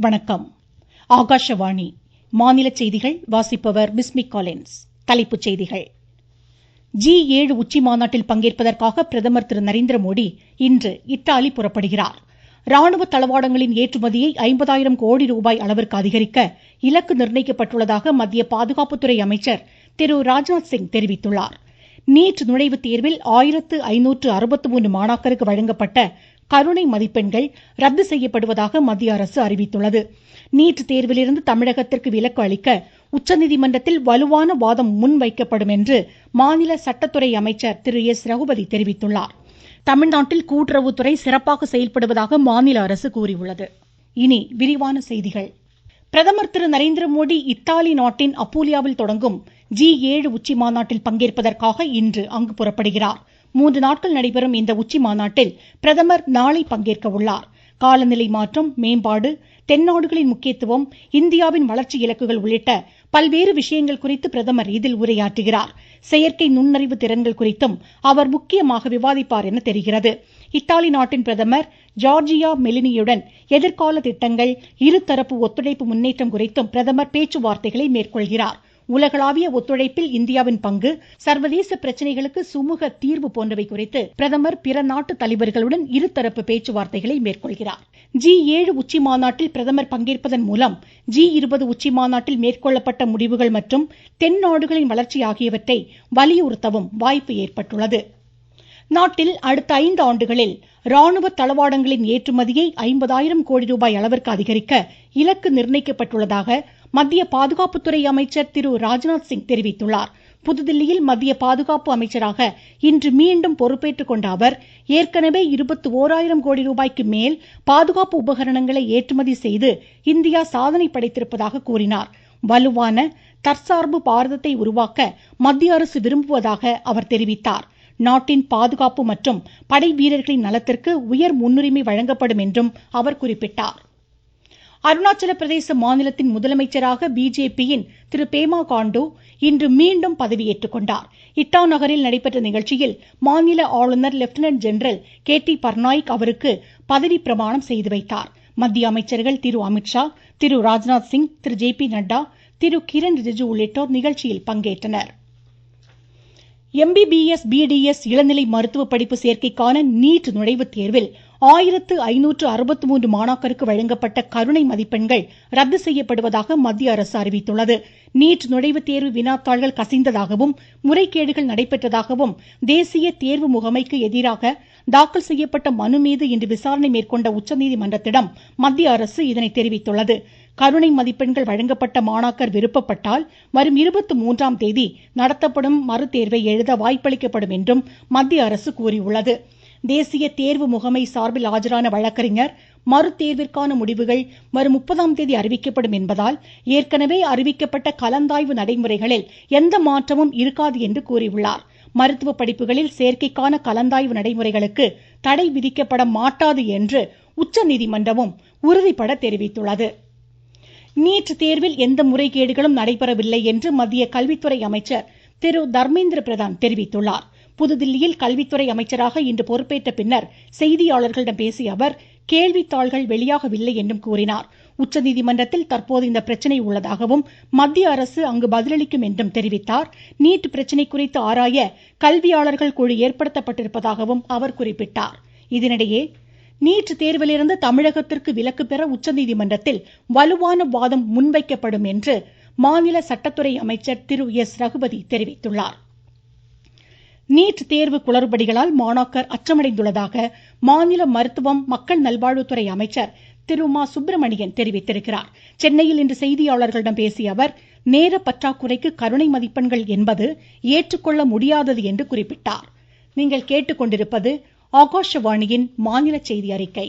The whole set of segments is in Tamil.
வணக்கம். ஆகாஷவாணி மாநில செய்திகள் வாசிப்பவர் பிஸ்மி காலின்ஸ். தலைப்புச் செய்திகள். G7 உச்சி மாநாட்டில் பங்கேற்பதற்காக பிரதமர் திரு நரேந்திரமோடி இன்று இத்தாலி புறப்படுகிறார். ராணுவ தளவாடங்களின் ஏற்றுமதியை 50,000 கோடி ரூபாய் அளவிற்கு அதிகரிக்க இலக்கு நிர்ணயிக்கப்பட்டுள்ளதாக மத்திய பாதுகாப்புத்துறை அமைச்சர் திரு ராஜ்நாத் சிங் தெரிவித்துள்ளார். நீட் நுழைவுத் தேர்வில் 1563 மாணாக்கருக்கு வழங்கப்பட்ட கருணை மதிப்பெண்கள் ரத்து செய்யப்படுவதாக மத்திய அரசு அறிவித்துள்ளது. நீட் தேர்விலிருந்து தமிழகத்திற்கு விலக்கு அளிக்க உச்சநீதிமன்றத்தில் வலுவான வாதம் முன்வைக்கப்படும் என்று மாநில சட்டத்துறை அமைச்சர் திரு எஸ் ரகுபதி தெரிவித்துள்ளார். தமிழ்நாட்டில் கூட்டுறவுத்துறை சிறப்பாக செயல்படுவதாக மாநில அரசு கூறியுள்ளது. இனி விரிவான செய்திகள். பிரதமர் திரு நரேந்திரமோடி இத்தாலி நாட்டின் அப்பூலியாவில் தொடங்கும் G7 உச்சி மாநாட்டில் பங்கேற்பதற்காக இன்று அங்கு புறப்படுகிறார். 3 நாட்கள் நடைபெறும் இந்த உச்சி மாநாட்டில் பிரதமர் நாளை பங்கேற்க உள்ளார். காலநிலை மாற்றம், மேம்பாடு, தென்னாடுகளின் முக்கியத்துவம், இந்தியாவின் வளர்ச்சி இலக்குகள் உள்ளிட்ட பல்வேறு விஷயங்கள் குறித்து பிரதமர் இதில் உரையாற்றுகிறார். செயற்கை நுண்ணறிவு திறன்கள் குறித்தும் அவர் முக்கியமாக விவாதிப்பார் என தெரிகிறது. இத்தாலி நாட்டின் பிரதமர் ஜார்ஜியா மெலினியுடன் எதிர்கால திட்டங்கள், இருதரப்பு ஒத்துழைப்பு முன்னேற்றம் குறித்தும் பிரதமர் பேச்சுவார்த்தைகளை மேற்கொள்கிறார். உலகளாவிய ஒத்துழைப்பில் இந்தியாவின் பங்கு, சர்வதேச பிரச்சனைகளுக்கு சுமூக தீர்வு போன்றவை குறித்து பிரதமர் பிற நாட்டு தலைவர்களுடன் இருதரப்பு பேச்சுவார்த்தைகளை மேற்கொள்கிறார். G7 உச்சி மாநாட்டில் பிரதமர் பங்கேற்பதன் மூலம் G20 உச்சி மாநாட்டில் மேற்கொள்ளப்பட்ட முடிவுகள் மற்றும் தென் நாடுகளின் வளர்ச்சி ஆகியவற்றை வலியுறுத்தவும் வாய்ப்பு ஏற்பட்டுள்ளது. நாட்டில் அடுத்த 5 ஆண்டுகளில் ராணுவ தளவாடங்களின் ஏற்றுமதியை 50,000 கோடி ரூபாய் அளவிற்கு அதிகரிக்க இலக்கு நிர்ணயிக்கப்பட்டுள்ளதாக மத்திய பாதுகாப்புத்துறை அமைச்சர் திரு ராஜ்நாத் சிங் தெரிவித்துள்ளார். புதுதில்லியில் மத்திய பாதுகாப்பு அமைச்சராக இன்று மீண்டும் பொறுப்பேற்றுக் கொண்ட அவர் ஏற்கனவே 21,000 கோடி ரூபாய்க்கு மேல் பாதுகாப்பு உபகரணங்களை ஏற்றுமதி செய்து இந்தியா சாதனை படைத்திருப்பதாக கூறினார். வலுவான தற்சார்பு பாரதத்தை உருவாக்க மத்திய அரசு விரும்புவதாக அவர் தெரிவித்தார். நாட்டின் பாதுகாப்பு மற்றும் படை வீரர்களின் நலத்திற்கு உயர் முன்னுரிமை வழங்கப்படும் என்றும் அவர் குறிப்பிட்டார். அருணாச்சல பிரதேச மாநிலத்தின் முதலமைச்சராக பிஜேபியின் திரு பேமா காண்டு இன்று மீண்டும் பதவியேற்றுக் கொண்டார். இட்டா நகரில் நடைபெற்ற நிகழ்ச்சியில் மாநில ஆளுநர் லெப்டினன்ட் ஜெனரல் KT பட்நாயக் அவருக்கு பதவி பிரமாணம் செய்து வைத்தார். மத்திய அமைச்சர்கள் திரு அமித்ஷா, திரு ராஜ்நாத் சிங், திரு JP நட்டா, திரு கிரண் ரிஜிஜு உள்ளிட்டோர் நிகழ்ச்சியில் பங்கேற்றனர். MBBS BDS இளநிலை மருத்துவ படிப்பு சேர்க்கைக்கான நீட் நுழைவுத் தேர்வில் 1563 மாணாக்கருக்கு வழங்கப்பட்ட கருணை மதிப்பெண்கள் ரத்து செய்யப்படுவதாக மத்திய அரசு அறிவித்துள்ளது. நீட் நுழைவுத் தேர்வு வினாத்தாள்கள் கசிந்ததாகவும் முறைகேடுகள் நடைபெற்றதாகவும் தேசிய தேர்வு முகமைக்கு எதிராக தாக்கல் செய்யப்பட்ட மனு மீது இன்று விசாரணை மேற்கொண்ட உச்சநீதிமன்றத்திடம் மத்திய அரசு இதனை தெரிவித்துள்ளது. கருணை மதிப்பெண்கள் வழங்கப்பட்ட மாணாக்கர் விருப்பப்பட்டால் வரும் 23ஆம் தேதி நடத்தப்படும் மறுதேர்வை எழுத வாய்ப்பளிக்கப்படும் என்றும் மத்திய அரசு கூறியுள்ளது. தேசிய தேர்வு முகமை சார்பில் ஆஜரான வழக்கறிஞர் மறுதேர்விற்கான முடிவுகள் வரும் 30ஆம் தேதி அறிவிக்கப்படும் என்பதால் ஏற்கனவே அறிவிக்கப்பட்ட கலந்தாய்வு நடைமுறைகளில் எந்த மாற்றமும் இருக்காது என்று கூறியுள்ளார். மருத்துவ படிப்புகளில் சேர்க்கைக்கான கலந்தாய்வு நடைமுறைகளுக்கு தடை விதிக்கப்பட மாட்டாது என்று உச்சநீதிமன்றமும் உறுதிபட தெரிவித்துள்ளது. நீட் தேர்வில் எந்த முறைகேடுகளும் நடைபெறவில்லை என்று மத்திய கல்வித்துறை அமைச்சர் திரு தர்மேந்திர பிரதான் தெரிவித்துள்ளார். புதுதில்லியில் கல்வித்துறை அமைச்சராக இன்று பொறுப்பேற்ற பின்னர் செய்தியாளர்களிடம் பேசிய அவர் கேள்வித்தாள்கள் வெளியாகவில்லை என்றும் கூறினார். உச்சநீதிமன்றத்தில் தற்போது இந்த பிரச்சனை உள்ளதாகவும் மத்திய அரசு அங்கு பதிலளிக்கும் என்றும் தெரிவித்தார். நீட் பிரச்சனை குறித்து ஆராய கல்வியாளர்கள் குழு ஏற்படுத்தப்பட்டிருப்பதாகவும் அவர் குறிப்பிட்டார். இதனிடையே நீட் தேர்விலிருந்து தமிழகத்திற்கு விலக்கு பெற உச்சநீதிமன்றத்தில் வலுவான வாதம் முன்வைக்கப்படும் என்று மாநில சட்டத்துறை அமைச்சர் திரு எஸ் ரகுபதி தெரிவித்துள்ளார். நீட் தேர்வு குளறுபடிகளால் மாணாக்கர் அச்சமடைந்துள்ளதாக மாநில மருத்துவம் மக்கள் நல்வாழ்வுத்துறை அமைச்சர் திரு மா சுப்பிரமணியன் தெரிவித்திருக்கிறார். சென்னையில் இன்று செய்தியாளர்களிடம் பேசிய அவர் நேர பற்றாக்குறைக்கு கருணை மதிப்பெண்கள் என்பது ஏற்றுக்கொள்ள முடியாதது என்று குறிப்பிட்டார். நீங்கள் கேட்டுக்கொண்டிருப்பது ஆகாஷவாணியின் மாநில செய்தி அறிக்கை.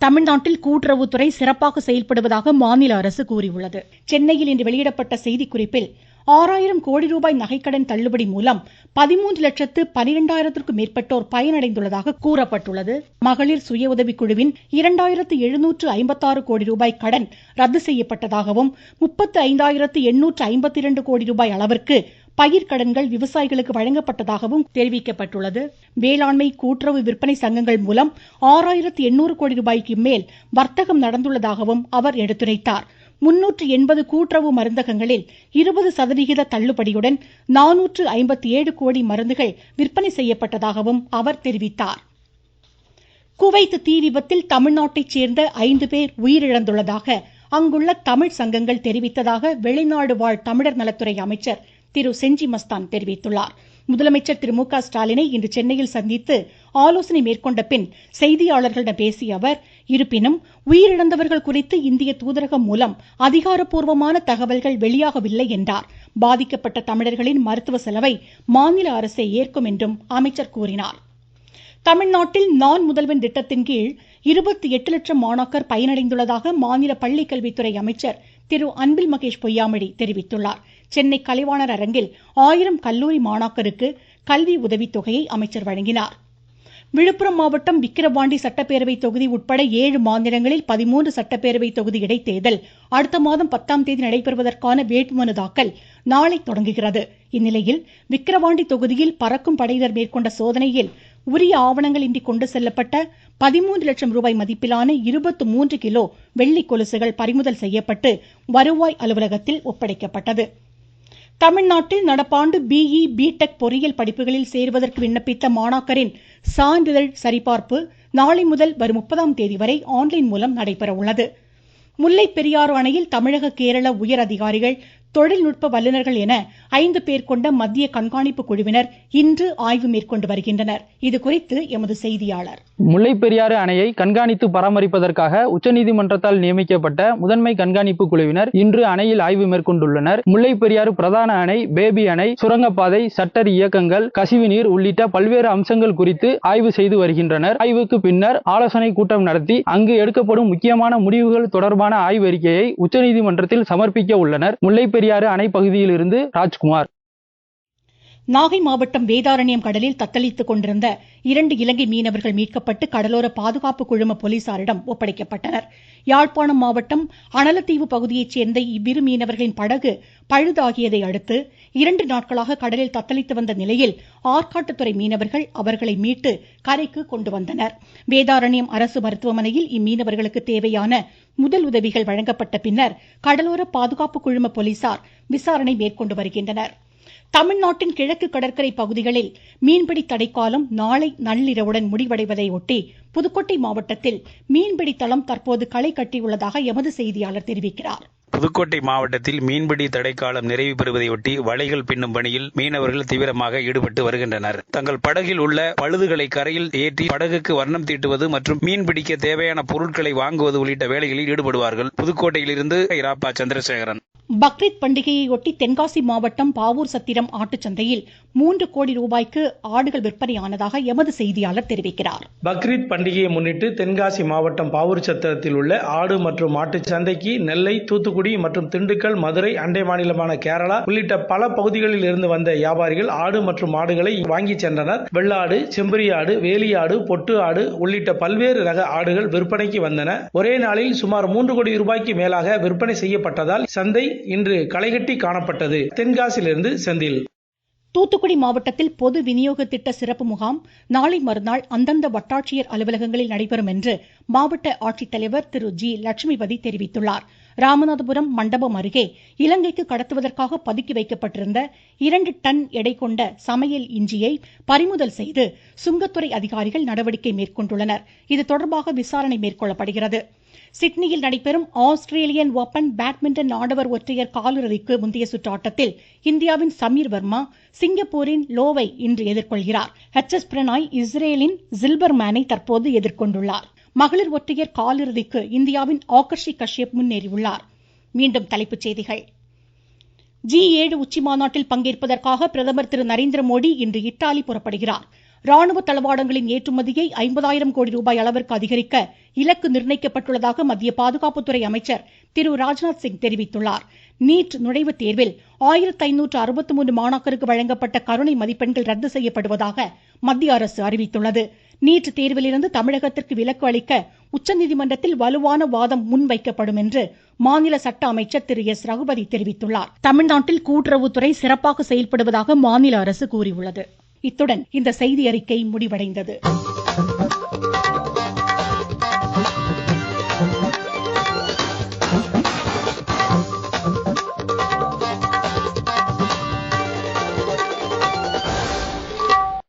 தமிழ்நாட்டில் கூட்டுறவுத்துறை சிறப்பாக செயல்படுவதாக மாநில அரசு கூறியுள்ளது. சென்னையில் இன்று வெளியிடப்பட்ட செய்திக்குறிப்பில் 6000 கோடி ரூபாய் நகைக்கடன் தள்ளுபடி மூலம் 13,12,000க்கும் மேற்பட்டோர் பயனடைந்துள்ளதாக கூறப்பட்டுள்ளது. மகளிர் சுய உதவிக்குழுவின் 2,756 கோடி ரூபாய் கடன் ரத்து செய்யப்பட்டதாகவும் 35,852 கோடி ரூபாய் அளவிற்கு பயிர்க்கடன்கள் விவசாயிகளுக்கு வழங்கப்பட்டதாகவும் தெரிவிக்கப்பட்டுள்ளது. வேளாண்மை கூட்டுறவு விற்பனை சங்கங்கள் மூலம் 6800 கோடி ரூபாய்க்கு மேல் வர்த்தகம் நடந்துள்ளதாகவும் அவர் எடுத்துரைத்தார். 380 கூட்டுறவு மருந்தகங்களில் 20% தள்ளுபடியுடன் 457 கோடி மருந்துகள் விற்பனை செய்யப்பட்டதாகவும் அவர் தெரிவித்தார். குவைத் தீ விபத்தில் தமிழ்நாட்டைச் சேர்ந்த 5 பேர் உயிரிழந்துள்ளதாக அங்குள்ள தமிழ் சங்கங்கள் தெரிவித்ததாக வெளிநாடு வாழ் தமிழர் நலத்துறை அமைச்சர் திரு செஞ்சி மஸ்தான் தெரிவித்துள்ளார். முதலமைச்சர் திரு மு.க. ஸ்டாலினை இன்று சென்னையில் சந்தித்து ஆலோசனை மேற்கொண்ட பின் செய்தியாளர்களிடம் பேசிய அவர், இருப்பினும் உயிரிழந்தவர்கள் குறித்து இந்திய தூதரகம் மூலம் அதிகாரப்பூர்வமான தகவல்கள் வெளியாகவில்லை என்றார். பாதிக்கப்பட்ட தமிழர்களின் மருத்துவ செலவை மாநில அரசே ஏற்கும் என்றும் அமைச்சர் கூறினார். தமிழ்நாட்டில் நான் முதல்வன் திட்டத்தின் கீழ் 28 லட்சம் மாணாக்கர் பயனடைந்துள்ளதாக மாநில பள்ளிக்கல்வித்துறை அமைச்சர் திரு அன்பில் மகேஷ் பொய்யாமொழி தெரிவித்துள்ளார். சென்னை கலைவாணர் அரங்கில் 1000 கல்லூரி மாணாக்கருக்கு கல்வி உதவித்தொகையை அமைச்சர் வழங்கினார். விழுப்புரம் மாவட்டம் விக்கிரவாண்டி சட்டப்பேரவை தொகுதி உட்பட 7 மாநிலங்களில் 13 சட்டப்பேரவை தொகுதி இடைத்தேர்தல் அடுத்த மாதம் 10ஆம் தேதி நடைபெறுவதற்கான வேட்புமனு தாக்கல் நாளை தொடங்குகிறது. இந்நிலையில் விக்கிரவாண்டி தொகுதியில் பறக்கும் படையினர் மேற்கொண்ட சோதனையில் உரிய ஆவணங்கள் இன்றி கொண்டு செல்லப்பட்ட 13 லட்சம் ரூபாய் மதிப்பிலான 23 கிலோ வெள்ளி கொலுசுகள் பறிமுதல் செய்யப்பட்டு வருவாய் அலுவலகத்தில் ஒப்படைக்கப்பட்டது. தமிழ்நாட்டில் நடப்பாண்டு BE, BTech பொறியியல் படிப்புகளில் சேருவதற்கு விண்ணப்பித்த மாணாக்கரின் சான்றிதழ் சரிபார்ப்பு நாளை முதல் வரும் 30ஆம் தேதி வரை ஆன்லைன் மூலம் நடைபெற உள்ளது. முல்லை பெரியாறு அணையில் தமிழக, கேரள உயர் அதிகாரிகள், தொழில்நுட்ப வல்லுநர்கள் என 5 பேர் கொண்ட மத்திய கண்காணிப்பு குழுவினர் இன்று ஆய்வு மேற்கொண்டு வருகின்றனர். இதுகுறித்து எமது செய்தியாளர். முல்லை பெரியாறு அணையை கண்காணித்து பராமரிப்பதற்காக உச்சநீதிமன்றத்தால் நியமிக்கப்பட்ட முதன்மை கண்காணிப்பு குழுவினர் இன்று அணையில் ஆய்வு மேற்கொண்டுள்ளனர். முல்லை பெரியாறு பிரதான அணை, பேபி அணை, சுரங்கப்பாதை, ஷட்டர் இயக்கங்கள், கசிவுநீர் உள்ளிட்ட பல்வேறு அம்சங்கள் குறித்து ஆய்வு செய்து வருகின்றனர். ஆய்வுக்கு பின்னர் ஆலோசனை கூட்டம் நடத்தி அங்கு எடுக்கப்படும் முக்கியமான முடிவுகள் தொடர்பான ஆய்வறிக்கையை உச்சநீதிமன்றத்தில் சமர்ப்பிக்க உள்ளனர். முல்லை பெரியாறு அணை பகுதியில் இருந்து ராஜ்குமார். நாகை மாவட்டம் வேதாரண்யம் கடலில் தத்தளித்துக் கொண்டிருந்த 2 இலங்கை மீனவர்கள் மீட்கப்பட்டு கடலோர பாதுகாப்பு குழும போலீசாரிடம் ஒப்படைக்கப்பட்டனர். யாழ்ப்பாணம் மாவட்டம் அனலத்தீவு பகுதியைச் சேர்ந்த இவ்விரு மீனவர்களின் படகு பழுதாகியதை அடுத்து 2 நாட்களாக கடலில் தத்தளித்து வந்த நிலையில் ஆற்காட்டுத்துறை மீனவர்கள் அவர்களை மீட்டு கரைக்கு கொண்டு வந்தனர். வேதாரண்யம் அரசு மருத்துவமனையில் இம்மீனவர்களுக்கு தேவையான முதல் உதவிகள் வழங்கப்பட்ட பின்னர் கடலோர பாதுகாப்பு குழும போலீசார் விசாரணை மேற்கொண்டு வருகின்றனர். தமிழ்நாட்டின் கிழக்கு கடற்கரை பகுதிகளில் மீன்பிடி தடைக்காலம் நாளை நள்ளிரவுடன் முடிவடைவதை ஒட்டி புதுக்கோட்டை மாவட்டத்தில் மீன்பிடி தளம் தற்போது களை கட்டியுள்ளதாக எமது செய்தியாளர் தெரிவிக்கிறார். புதுக்கோட்டை மாவட்டத்தில் மீன்பிடி தடைக்காலம் நிறைவு பெறுவதையொட்டி வலைகள் பின்னும் பணியில் மீனவர்கள் தீவிரமாக ஈடுபட்டு வருகின்றனர். தங்கள் படகில் உள்ள பழுதுகளை கரையில் ஏற்றி படகுக்கு வர்ணம் தீட்டுவது மற்றும் மீன்பிடிக்க தேவையான பொருட்களை வாங்குவது உள்ளிட்ட வேலைகளில் ஈடுபடுவார்கள். புதுக்கோட்டையிலிருந்து இராப்பா சந்திரசேகரன். பக்ரீத் பண்டிகையொட்டி தென்காசி மாவட்டம் பாவூர் சத்திரம் ஆட்டுச்சந்தையில் 3 கோடி ரூபாய்க்கு ஆடுகள் விற்பனையானதாக எமது செய்தியாளர் தெரிவிக்கிறார். பக்ரீத் பண்டிகையை முன்னிட்டு தென்காசி மாவட்டம் பாவூர் சத்திரத்தில் உள்ள ஆடு மற்றும் மாட்டுச் சந்தைக்கு நெல்லை, தூத்துக்குடி மற்றும் திண்டுக்கல், மதுரை, அண்டை மாநிலமான கேரளா உள்ளிட்ட பல பகுதிகளில் இருந்து வந்த வியாபாரிகள் ஆடு மற்றும் மாடுகளை வாங்கி சென்றனர். வெள்ளாடு, செம்பரியாடு, வேலியாடு, பொட்டு ஆடு உள்ளிட்ட பல்வேறு ரக ஆடுகள் விற்பனைக்கு வந்தன. ஒரே நாளில் சுமார் 3 கோடி ரூபாய்க்கு மேலாக விற்பனை செய்யப்பட்டதால் சந்தை இன்று களைகட்டி காணப்பட்டது. தென்காசியிலிருந்து செந்தில். தூத்துக்குடி மாவட்டத்தில் பொது விநியோக திட்ட சிறப்பு முகாம் நாளை மறுநாள் அந்தந்த வட்டாட்சியர் அலுவலகங்களில் நடைபெறும் என்று மாவட்ட ஆட்சித்தலைவர் திரு ஜி. லட்சுமிபதி தெரிவித்துள்ளார். ராமநாதபுரம் மண்டபம் அருகே இலங்கைக்கு கடத்துவதற்காக பதுக்கி வைக்கப்பட்டிருந்த 2 டன் எடை கொண்ட சமையல் இஞ்சியை பறிமுதல் செய்து சுங்கத்துறை அதிகாரிகள் நடவடிக்கை மேற்கொண்டுள்ளனர். இது தொடர்பாக விசாரணை மேற்கொள்ளப்படுகிறது. சிட்னியில் நடைபெறும் ஆஸ்திரேலியன் ஓபன் பேட்மிண்டன் ஆடவர் ஒற்றையர் காலிறுதிக்கு முந்தைய சுற்று ஆட்டத்தில் இந்தியாவின் சமீர் வர்மா சிங்கப்பூரின் லோவை இன்று எதிர்கொள்கிறார். HS பிரணாய் இஸ்ரேலின் ஜில்பர்மேனை தற்போது எதிர்கொண்டுள்ளார். மகளிர் ஒற்றையர் காலிறுதிக்கு இந்தியாவின் ஆகர்ஷி கஷ்யப் முன்னேறியுள்ளார். மீண்டும் தலைப்புச் செய்திகள். G7 உச்சிமாநாட்டில் பங்கேற்பதற்காக பிரதமர் திரு நரேந்திர மோடி இன்று இத்தாலி புறப்படுகிறார். ராணுவ தளவாடங்களின் ஏற்றுமதியை 50,000 கோடி ரூபாய் அளவிற்கு அதிகரிக்க இலக்கு நிர்ணயிக்கப்பட்டுள்ளதாக மத்திய பாதுகாப்புத்துறை அமைச்சர் திரு ராஜ்நாத் சிங் தெரிவித்துள்ளார். நீட் நுழைவுத் தேர்வில் 1563 மாணாக்கருக்கு வழங்கப்பட்ட கருணை மதிப்பெண்கள் ரத்து செய்யப்படுவதாக மத்திய அரசு அறிவித்துள்ளது. நீட் தேர்விலிருந்து தமிழகத்திற்கு விலக்கு அளிக்க உச்சநீதிமன்றத்தில் வலுவான வாதம் முன்வைக்கப்படும் என்று மாநில சட்ட அமைச்சர் திரு எஸ் ரகுபதி தெரிவித்துள்ளார். தமிழ்நாட்டில் கூட்டுறவுத்துறை சிறப்பாக செயல்படுவதாக மாநில அரசு கூறியுள்ளது. இத்துடன் இந்த செய்தியறிக்கை முடிவடைந்தது.